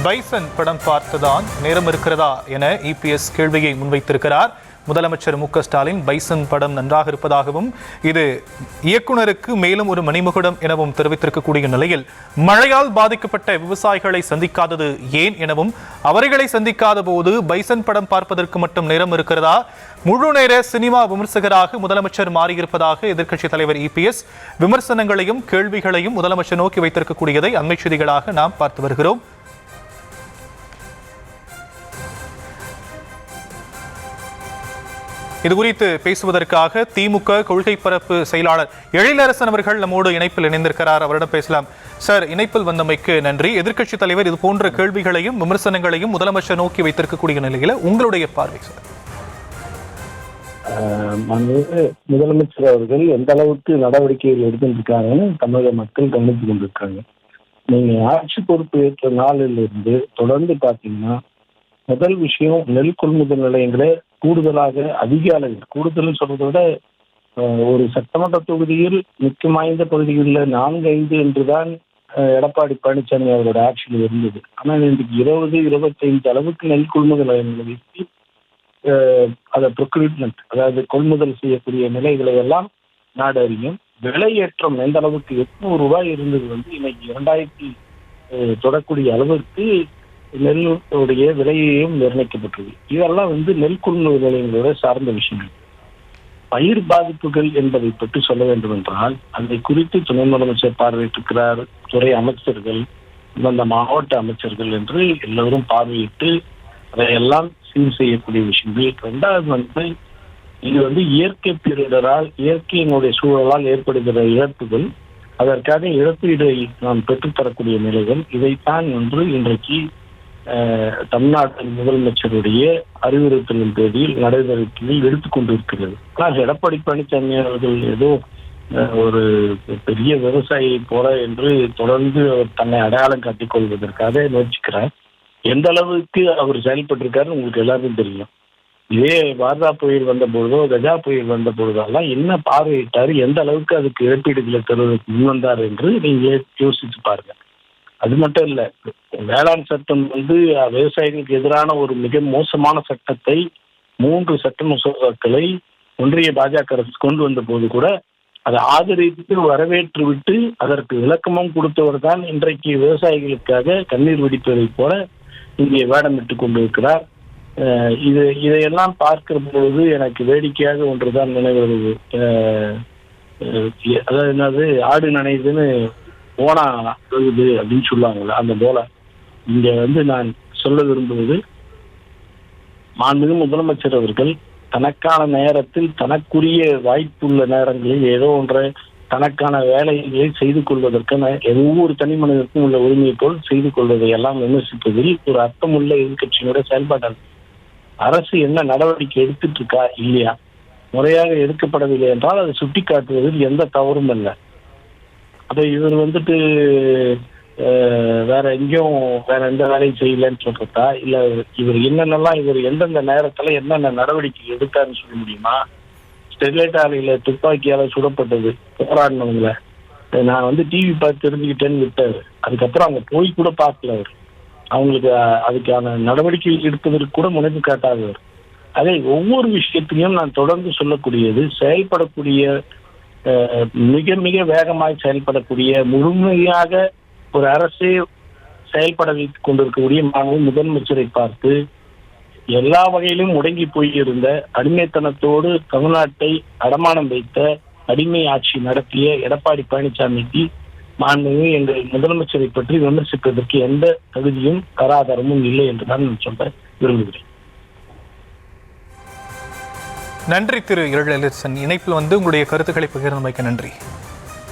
Bison படம் பார்த்துதான் நேரம் இருக்கிறதா என இபிஎஸ் கேள்வியை முன்வைத்திருக்கிறார். முதலமைச்சர் மு க ஸ்டாலின் பைசன் படம் நன்றாக இருப்பதாகவும் இது இயக்குனருக்கு மேலும் ஒரு மணிமுகுடம் எனவும் தெரிவித்திருக்கக்கூடிய நிலையில் மழையால் பாதிக்கப்பட்ட விவசாயிகளை சந்திக்காதது ஏன் எனவும் அவர்களை சந்திக்காத போது பைசன் படம் பார்ப்பதற்கு மட்டும் நேரம் இருக்கிறதா, முழு நேர சினிமா விமர்சகராக முதலமைச்சர் மாறியிருப்பதாக எதிர்க்கட்சித் தலைவர் இபிஎஸ் விமர்சனங்களையும் கேள்விகளையும் முதலமைச்சர் நோக்கி வைத்திருக்கக்கூடியதை அண்மை செய்திகளாக நாம் பார்த்து வருகிறோம். இதுகுறித்து பேசுவதற்காக திமுக கொள்கை பரப்பு செயலாளர் எழிலரசன் அவர்கள் நம்மோடு இணைப்பில் இணைந்திருக்கிறார். அவரிடம் பேசலாம். சார், இணைப்பில் வந்தமைக்கு நன்றி. எதிர்க்கட்சித் தலைவர் இது போன்ற கேள்விகளையும் விமர்சனங்களையும் முதலமைச்சர் நோக்கி வைத்திருக்கக்கூடிய நிலையில உங்களுடைய பார்வை சார்? முதலமைச்சர் அவர்கள் எந்த அளவுக்கு நடவடிக்கைகள் எடுத்துருக்காங்கன்னு தமிழக மக்கள் கவனித்து கொண்டிருக்காங்க. நீங்க ஆட்சி பொறுப்பு ஏற்ற நாளில் இருந்து தொடர்ந்து பாத்தீங்கன்னா முதல் விஷயம் நெல் கொள்முதல் நிலையங்களே கூடுதலாக அதிக அளவில், கூடுதல் சொல்றதை விட ஒரு சட்டமன்ற தொகுதியில் முக்கியம் வாய்ந்த பகுதிகளில் 4-5 என்றுதான் எடப்பாடி பழனிசாமி அவரோட ஆட்சியில் இருந்தது. ஆனால் இன்றைக்கு 20-25 அளவுக்கு நெல் கொள்முதல் நிலையங்களை வைத்து அதை ப்ரொக்யூர்மெண்ட், அதாவது கொள்முதல் செய்யக்கூடிய நிலைகளை எல்லாம் நாடு அறியும். விலையேற்றம் எந்த அளவுக்கு 800 ரூபாய் இருந்தது இன்னைக்கு 2000 தொடக்கூடிய அளவிற்கு நெல்லுடைய விலையையும் நிர்ணயிக்கப்பட்டது. இதெல்லாம் நெல் கொள்முதல் நிலையங்களோட சார்ந்த விஷயங்கள். பயிர் பாதிப்புகள் என்பதை பற்றி சொல்ல வேண்டும் என்றால் அதை குறித்து துணை முதலமைச்சர் பார்வையிட்டிருக்கிறார். துறை அமைச்சர்கள், அந்த மாவட்ட அமைச்சர்கள் என்று எல்லோரும் பார்வையிட்டு அதையெல்லாம் சீர் செய்யக்கூடிய விஷயங்கள். இரண்டாவது இது இயற்கை பேரிடரால், இயற்கையினுடைய சூழலால் ஏற்படுகிற இழப்புகள், அதற்காக இழப்பீடை நாம் பெற்றுத்தரக்கூடிய நிலைகள், இதைத்தான் இன்றைக்கு தமிழ்நாட்டு முதலமைச்சருடைய அறிவுறுத்தலின் பேரில் நடைமுறைகளில் எடுத்துக்கொண்டிருக்கிறது. ஆனால் எடப்பாடி பழனிசாமி அவர்கள் ஏதோ ஒரு பெரிய விவசாயியை போல என்று தொடர்ந்து அவர் தன்னை அடையாளம் காட்டிக் கொள்வதற்காக முயற்சிக்கிறார். எந்த அளவுக்கு அவர் செயல்பட்டிருக்காருன்னு உங்களுக்கு எல்லாருக்கும் தெரியும். இதே வார்தா புயல் வந்த பொழுதோ கஜா புயல் வந்த பொழுதெல்லாம் என்ன பார்வையிட்டார், எந்த அளவுக்கு அதுக்கு இழப்பீடுகளை தருவதற்கு முன்வந்தார் என்று நீங்களே யோசிச்சு பாருங்க. அது மட்டும் இல்ல, வேளாண் சட்டம் விவசாயிகளுக்கு எதிரான ஒரு மிக மோசமான சட்டத்தை 3 சட்ட மசோதாக்களை ஒன்றிய பாஜக அரசு கொண்டு வந்த போது கூட அதை ஆதரித்து வரவேற்று விட்டு அதற்கு விளக்கமும் கொடுத்தவர் தான் இன்றைக்கு விவசாயிகளுக்காக கண்ணீர் வெடிப்பதை போல இங்கே வேடமிட்டு கொண்டிருக்கிறார். இதையெல்லாம் பார்க்கிற பொழுது எனக்கு வேடிக்கையாக ஒன்றுதான் நினைவுறது. அதாவது என்னது, ஆடு நனையுதுன்னு ஓனா அழுகுது அப்படின்னு சொல்லுவாங்கல்ல, அந்த போல இங்க நான் சொல்ல விரும்புவது, மாண்புமிகு முதலமைச்சர் அவர்கள் தனக்கான நேரத்தில் தனக்குரிய வாய்ப்புள்ள நேரங்களில் ஏதோ ஒன்றை தனக்கான வேலைகளை செய்து கொள்வதற்கான ஒவ்வொரு தனி மனிதருக்கும் உள்ள உரிமையை போல் செய்து கொள்வதை எல்லாம் விமர்சிப்பதில் ஒரு அர்த்தமுள்ள எதிர்கட்சியினுடைய செயல்பாடு. அரசு என்ன நடவடிக்கை எடுத்துட்டு இருக்கா இல்லையா, முறையாக எடுக்கப்படவில்லை என்றால் அதை சுட்டி காட்டுவதில் எந்த தவறும் இல்லை. அதை இவர் வேற எங்கேயும் வேற எந்த வேலையும் செய்யலன்னு சொல்றதா, இல்ல இவர் என்னென்னலாம் இவர் எந்தெந்த நேரத்துல என்னென்ன நடவடிக்கை எடுத்தாருன்னு சொல்ல முடியுமா? ஸ்டெர்லைட் ஆலையில துப்பாக்கியால சுடப்பட்டது போராடினவங்கள நான் டிவி பார்த்து தெரிஞ்சுக்கிட்டேன்னு விட்டாரு. அதுக்கப்புறம் அவங்க போய் கூட பார்க்கல அவர். அவங்களுக்கு அதுக்கான நடவடிக்கை எடுப்பதற்கு கூட முனைப்பு காட்டாதவர். அதே ஒவ்வொரு விஷயத்திலையும் நான் தொடர்ந்து சொல்லக்கூடியது, செயல்படக்கூடிய மிக மிக வேகமாக செயல்படக்கூடிய, முழுமையாக ஒரு அரசே செயல்பட வைத்துக் கொண்டிருக்கக்கூடிய முதலமைச்சரை பார்த்து எல்லா வகையிலும் முடங்கி போயிருந்த, அடிமைத்தனத்தோடு தமிழ்நாட்டை அடமானம் வைத்த, அடிமை ஆட்சி நடத்திய எடப்பாடி பழனிசாமிக்கு மாண்புமிகு எங்கள் முதலமைச்சரை பற்றி விமர்சிப்பதற்கு எந்த தகுதியும் தராதரமும் இல்லை என்றுதான் நான் சொல்ல விரும்புகிறேன். நன்றி திரு எழிலரசன். இணைப்பில் உங்களுடைய கருத்துக்களை பகிர்ந்தமைக்க நன்றி.